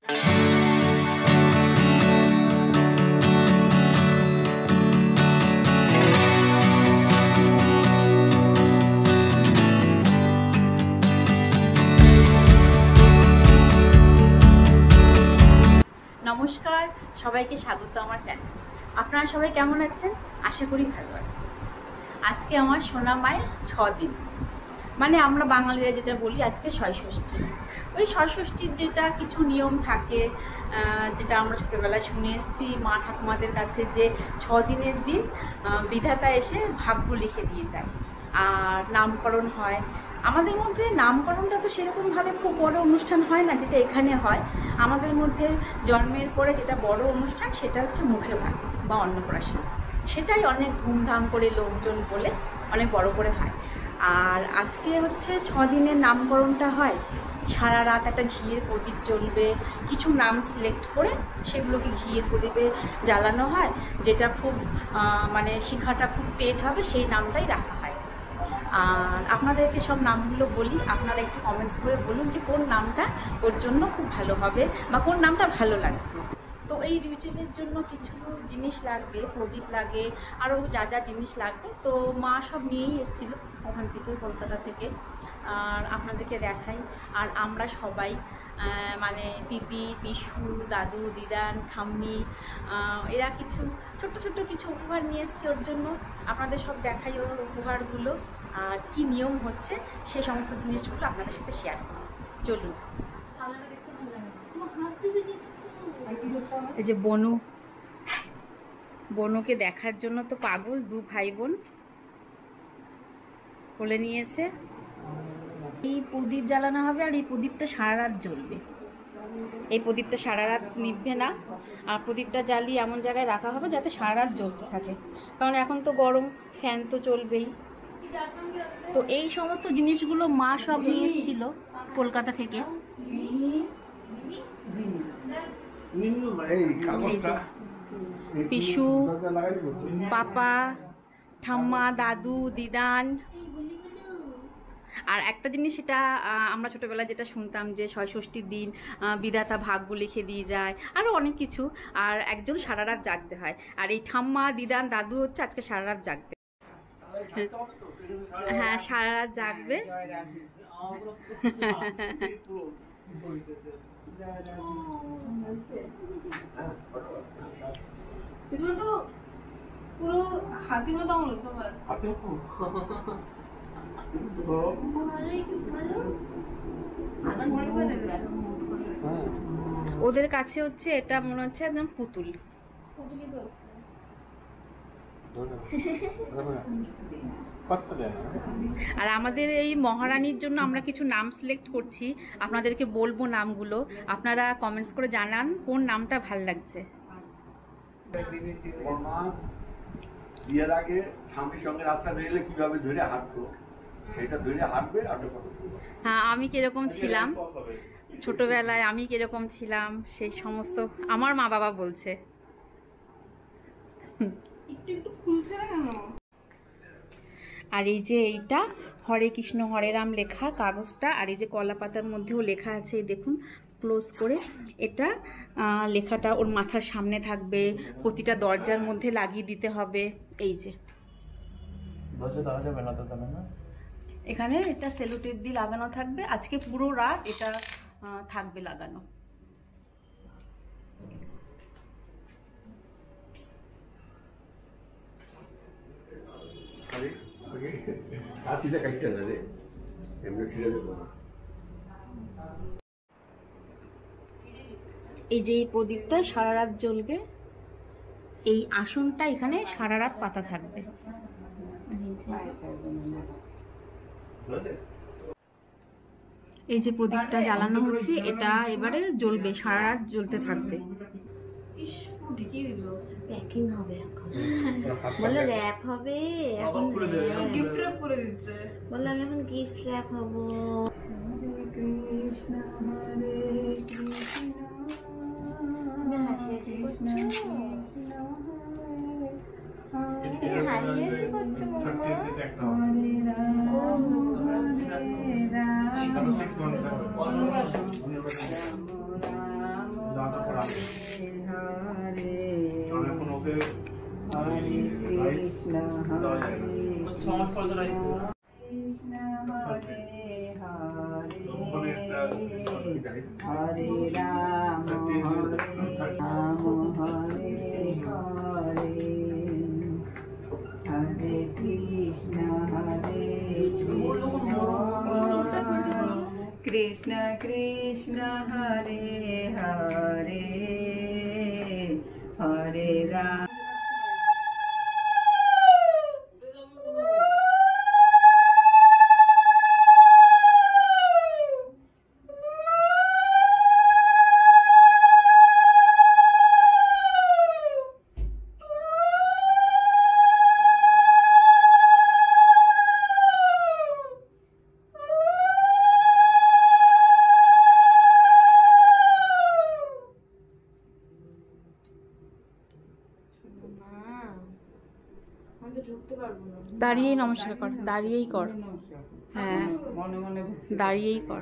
নমস্কার, সবাইকে স্বাগত আমার চ্যানেল। আপনারা সবাই কেমন আছেন? আশা করি ভালো আছেন। আজকে আমার সোনা মায়ের 6 দিন, মানে আমরা বাঙালিরা যেটা বলি আজকে ছয়ষষ্ঠী। ওই ছয়ষষ্ঠীর যেটা কিছু নিয়ম থাকে, যেটা আমরা ছোটোবেলায় শুনে এসেছি মা ঠাকুমাদের কাছে, যে 6 দিনের দিন বিধাতা এসে ভাগ্য লিখে দিয়ে যায় আর নামকরণ হয়। আমাদের মধ্যে নামকরণটা তো সেরকমভাবে খুব বড় অনুষ্ঠান হয় না, যেটা এখানে হয়। আমাদের মধ্যে জন্মের পরে যেটা বড় অনুষ্ঠান সেটা হচ্ছে মুখে ভাত বা অন্নপ্রাশন। সেটাই অনেক ধুমধাম করে লোকজন বলে অনেক বড় করে হয়। আর আজকে হচ্ছে 6 দিনের নামকরণটা হয়। সারা রাত একটা ঘিয়ের প্রদীপ জ্বলবে, কিছু নাম সিলেক্ট করে সেগুলোকে ঘিয়ের প্রদীপে জ্বালানো হয়, যেটা খুব মানে শিখাটা খুব তেজ হবে সেই নামটাই রাখা হয়। আর আপনাদেরকে সব নামগুলো বলি, আপনারা একটু কমেন্টস করে বলুন যে কোন নামটা ওর জন্য খুব ভালো হবে বা কোন নামটা ভালো লাগছে। তো এই রিচুয়ালের জন্য কিছু জিনিস লাগবে, প্রদীপ লাগে, আরও যা যা জিনিস লাগবে তো মা সব নিয়েই এসেছিল ওখান থেকে, কলকাতা থেকে। আর আপনাদেরকে দেখাই। আর আমরা সবাই মানে পিপি, পিসু, দাদু, দিদান, ঠাম্মি, এরা কিছু ছোট্ট ছোট্ট কিছু উপহার নিয়ে এসছে ওর জন্য। আপনাদের সব দেখাই ওর উপহারগুলো আর কি নিয়ম হচ্ছে সেই সমস্ত জিনিসগুলো আপনাদের সাথে শেয়ার করব। চলুন। এই যে বনুকে দেখার জন্য তো পাগল, 2 ভাই বোন কোলে নিয়েছে। এই প্রদীপ জ্বালানো হবে আর এই প্রদীপটা সারা রাত জ্বলবে। এই প্রদীপটা সারা রাত নিভবে না, আর প্রদীপটা জ্বালিয়ে এমন জায়গায় রাখা হবে যাতে সারা রাত জ্বলতে থাকে, কারণ এখন তো গরম, ফ্যান তো চলবেই। তো এই সমস্ত জিনিসগুলো মা সব নিয়ে এসেছিল কলকাতা থেকে। পিসু, পাপা, ঠাম্মা, দাদু, দিদান। আর একটা জিনিস, সেটা আমরা ছোটোবেলায় যেটা শুনতাম যে ছয়ষষ্ঠীর দিন বিধাতা ভাগ্য লিখে দিয়ে যায়, আরও অনেক কিছু। আর একজন সারা রাত জাগতে হয়, আর এই ঠাম্মা, দিদান, দাদু হচ্ছে আজকে সারা রাত জাগবে। হ্যাঁ, সারা রাত জাগবে। পুরো হাতির মতো ওদের কাছে হচ্ছে এটা মনে হচ্ছে একদম পুতুল। আর আমাদের এই মহারানীর জন্য আমরা কিছু নাম সিলেক্ট করছি, আপনাদেরকে বলবো নামগুলো। আপনারা কমেন্টস করে জানান কোন নামটা ভাল লাগছে। বিয়ের আগে স্বামীর সঙ্গে রাস্তা বেরোলে কিভাবে ধরে হাঁটতো সেটা ধরে হাঁটবে। হ্যাঁ, আমি কিরকম ছিলাম ছোটবেলায়, আমি কিরকম ছিলাম সেই সমস্ত আমার মা বাবা বলছে। আর এই যে এইটা হরে কৃষ্ণ হরে রাম লেখা কাগজটা, আর এই যে কলা পাতার মধ্যেও লেখা আছে, দেখুন ক্লোজ করে। এটা লেখাটা ওর মাথার সামনে থাকবে, প্রতিটা দরজার মধ্যে লাগিয়ে দিতে হবে। এই যে এখানে এটা সেলোটেপ দিয়ে লাগানো থাকবে, আজকে পুরো রাত এটা থাকবে লাগানো। এই যে এই প্রদীপটা সারা রাত জ্বলবে, এই আসনটা এখানে সারা রাত পাতা থাকবে। এই যে প্রদীপটা জ্বালানো হচ্ছে, এটা এবারে জ্বলবে, সারা রাত জ্বলতে থাকবে। প্যাকিং হবে এখন, বলে র্যাপ হবে এখন, গিফট র্যাপ করে দিচ্ছে, বলে আমি এখন গিফট র্যাপ হবো। কৃষ্ণ হরে কৃষ্ণ, হাসি হাসি করছো, হাসি হাসি করছো মাম্মা। হরে রাম হরে রাম, রাম রাম কৃষ্ণ হরে কৃষ্ণ হরে হরে রাম রাম হরে হরে হরে কৃষ্ণ কৃষ্ণ কৃষ্ণ হরে হরে হরে রাম দাঁড়িয়েই নমস্কার কর, দাঁড়িয়েই কর। হ্যাঁ, মনে মনে দাঁড়িয়েই কর।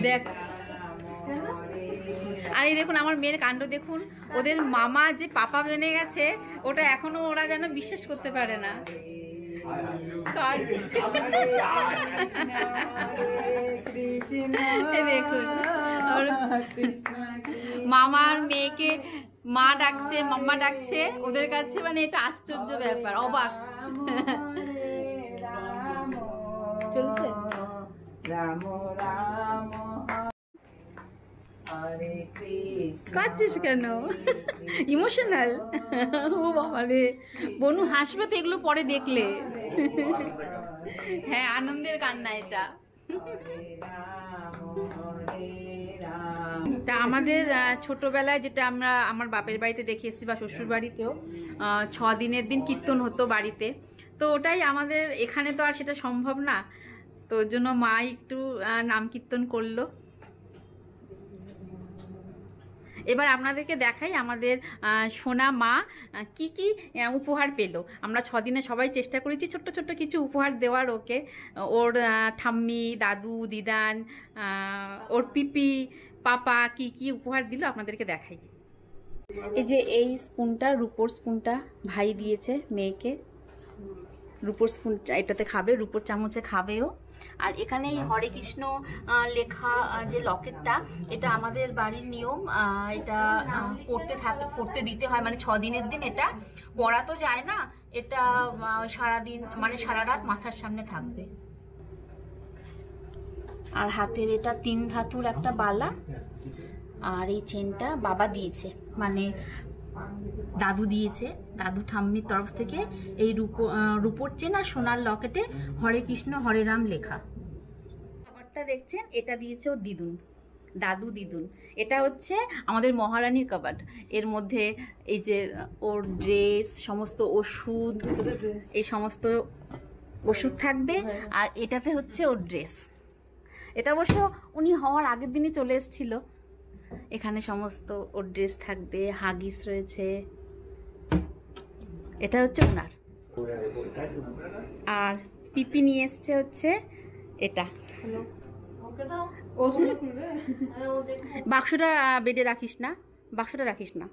দেখ, আর এই দেখুন আমার মেয়ের কাণ্ড দেখুন, ওদের মামা যে পাপা বেনে গেছে ওটা এখনো ওরা যেন বিশ্বাস করতে পারে না। দেখুন মামার মেয়েকে মা ডাকছে, মাম্মা ডাকছে, ওদের কাছে মানে এটা আশ্চর্য ব্যাপার, অবাক। চলছে রাম রাম কাঁদছিস কেন? ইমোশনাল? ও বাবা রে, বনু হাসবে তো এগুলো পরে দেখলে। হ্যাঁ, আনন্দের কান্না এটা। তা আমাদের ছোটবেলায় যেটা আমরা আমার বাপের বাড়িতে দেখে এসেছি বা শ্বশুর বাড়িতেও 6 দিনের দিন কীর্তন হতো বাড়িতে, তো ওটাই আমাদের এখানে তো আর সেটা সম্ভব না, তো ওর জন্য মা একটু নাম কীর্তন করলো। এবার আপনাদেরকে দেখাই আমাদের সোনা মা কি কি উপহার পেল। আমরা 6 দিনে সবাই চেষ্টা করেছি ছোট্ট ছোট্ট কিছু উপহার দেওয়ার ওকে। ওর ঠাম্মি, দাদু, দিদান, ওর পিপি, পাপা কি কি উপহার দিল আপনাদেরকে দেখাই। এই যে এই স্পুনটা, রূপোর স্পুনটা ভাই দিয়েছে মেয়েকে। রূপোর স্পুন এটাতে খাবে, রূপোর চামচে খাবেও। আর এখানে এই হরে কৃষ্ণ লেখা যে লকেটটা, এটা আমাদের বাড়ির নিয়ম, এটা পড়তে দিতে হয়, মানে 6 দিনের দিন এটা পড়া তো যায় না, এটা সারাদিন মানে সারা রাত মাথার সামনে থাকবে। আর হাতের এটা 3 ধাতুর একটা বালা, আর এই চেনটা বাবা দিয়েছে, মানে দাদু দিয়েছে, দাদু ঠাম্মির তরফ থেকে এই রূপোর চেন আর সোনার লকেটে হরে কৃষ্ণ হরে রাম লেখা। খাবারটা দেখছেন এটা দিয়েছে ও দিদুন, দাদু দিদুন। এটা হচ্ছে আমাদের মহারানীর কাবাড, এর মধ্যে এই যে ওর ড্রেস, সমস্ত ওষুধ, এই সমস্ত ওষুধ থাকবে, আর এটাতে হচ্ছে ওর ড্রেস। এটা অবশ্য উনি হওয়ার আগের দিনই চলে এসেছিল। এখানে সমস্ত ওর ড্রেস থাকবে, হাগিস রয়েছে, এটা হচ্ছে ওনার। আর পিপি নিয়ে এসছে হচ্ছে এটা। বাক্সটা বেডে রাখিস না, বাক্সটা রাখিস না।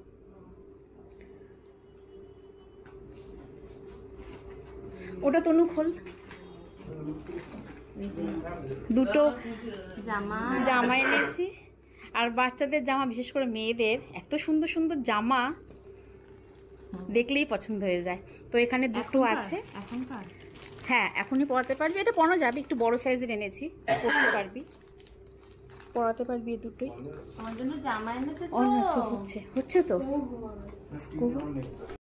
ওটা তনু খোল। দুটো জামা এনেছি, আর বাচ্চাদের জামা, বিশেষ করে মেয়েদের এত সুন্দর সুন্দর জামা দেখলেই পছন্দ হয়ে যায়। তো এখানে দুটো আছে। হ্যাঁ, এখনই পরাতে পারবি, এটা পরানো যাবে, একটু বড় সাইজের এনেছি, পরতে পারবি, পরাতে পারবি এই দুটোই। আমার জন্য জামা এনেছে তো। হচ্ছে তো।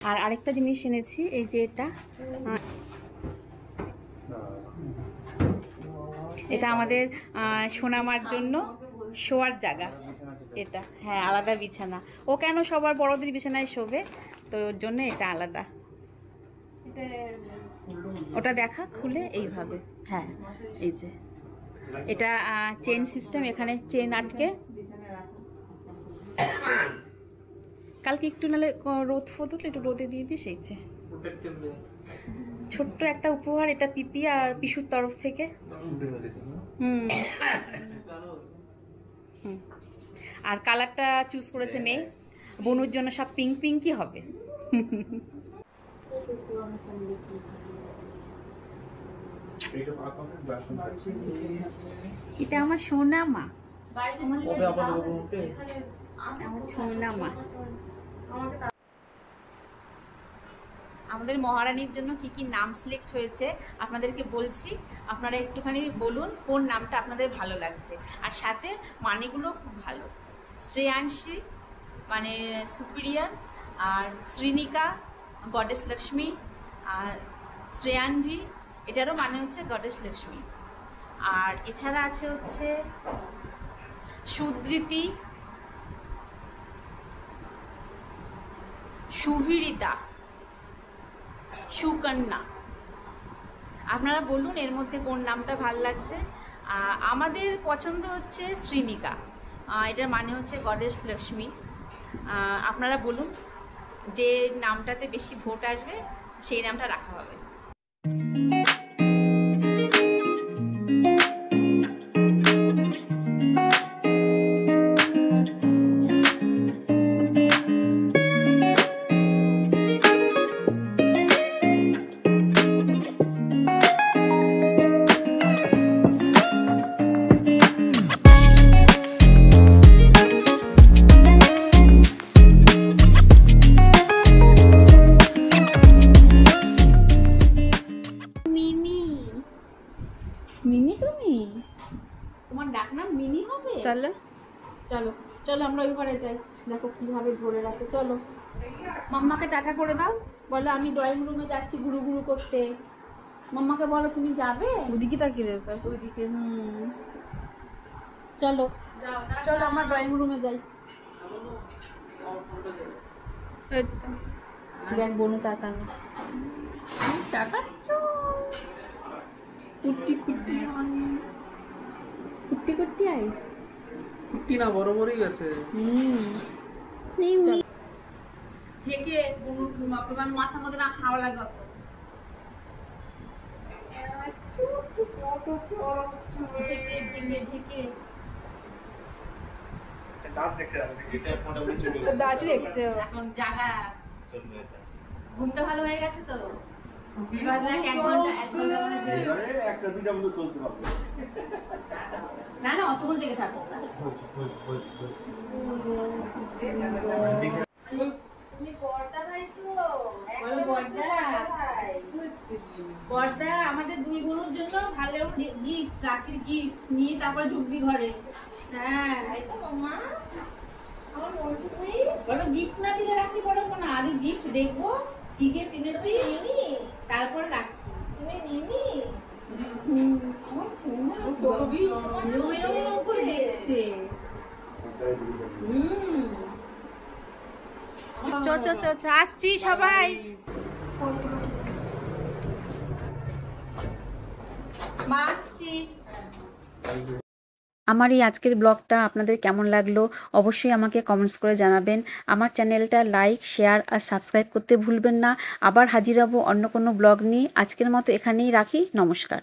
আর আরেকটা জিনিস এনেছি, এই যে এটা আমাদের সোনামার জন্য শোয়ার জায়গা। এটা হ্যাঁ, আলাদা বিছানা। ও কেন সবার বড়দের বিছানায় শোবে, তো ওর জন্য এটা আলাদা। ওটা দেখা খুলে এইভাবে, হ্যাঁ এই যে এটা চেন সিস্টেম, এখানে চেন আটকে কালকে একটু নাহলে রোদ ফোদ উঠলে একটু রোদে দিয়ে দিস এই যে ছোট্ট একটা উপহার, এটা পিপি আর পিসুর তরফ থেকে। হুম হুম। আর কালারটা চুজ করেছে মেয়ে, বনুর জন্য সব পিঙ্ক পিঙ্কই হবে। এটা আমার সোনা মা, আমার সোনা মা। আমাদের মহারানীর জন্য কি কি নাম সিলেক্ট হয়েছে আপনাদেরকে বলছি, আপনারা একটুখানি বলুন কোন নামটা আপনাদের ভালো লাগছে। আর সাথে মানেগুলো খুব ভালো। শ্রেয়াংশী মানে সুপিরিয়ার, আর শ্রীনিকা গডেস লক্ষ্মী, আর শ্রেয়ানভি এটারও মানে হচ্ছে গডেস লক্ষ্মী। আর এছাড়া আছে হচ্ছে সুধৃতি, সুভিরিতা, সুকন্যা। আপনারা বলুন এর মধ্যে কোন নামটা ভাল লাগছে। আমাদের পছন্দ হচ্ছে শ্রীনিকা, এটার মানে হচ্ছে গডেস লক্ষ্মী। আপনারা বলুন যে নামটাতে বেশি ভোট আসবে সেই নামটা রাখা হবে। মিমি, তুমি তোমার ডাক নাম মিমি হবে? চলো চলো চলো আমরা ওই ঘরে যাই। দেখো কিভাবে ধরে রাখে। চলো মাম্মাকে টাটা করে দাও, বলো আমি ড্রয়িং রুমে যাচ্ছি ঘুরু ঘুরু করতে। মাম্মাকে বলো তুমি যাবে ওদিকে, তাকিয়ে দেবে ওইদিকে। চলো চলো আমরা ড্রয়িং রুমে যাই। দেখ বনু তাকানো, তাকাচ্ছ কুটি কুটি কুটি কুটি আইস কুটি না বড় বড়ই আছে। ঢেকে তোমার মাথার মধ্যে না হাওয়া লাগবে। দাঁত দেখছে এখন জাগা। ঘুমটা ভালো হয়ে গেছে তো? না না অতক্ষণ জেগে থাকো। বর্দা আমাদের দুই বোনের জন্য ভালো গিফট, রাখির গিফট নিয়ে তারপরে ঢুকবি ঘরে। হ্যাঁ বলো গিফট না দিলে রাখি পড়াবো না, আগে গিফট দেখবো কি গিফট এনেছি তারপরে রাখি। দেখছে আসছি সবাই। আমার এই আজকের ব্লগটা আপনাদের কেমন লাগলো অবশ্যই আমাকে কমেন্টস করে জানাবেন। আমার চ্যানেলটা লাইক, শেয়ার আর সাবস্ক্রাইব করতে ভুলবেন না। আবার হাজির হব অন্য কোনো ব্লগ নিয়ে। আজকের মতো এখানেই রাখি। নমস্কার।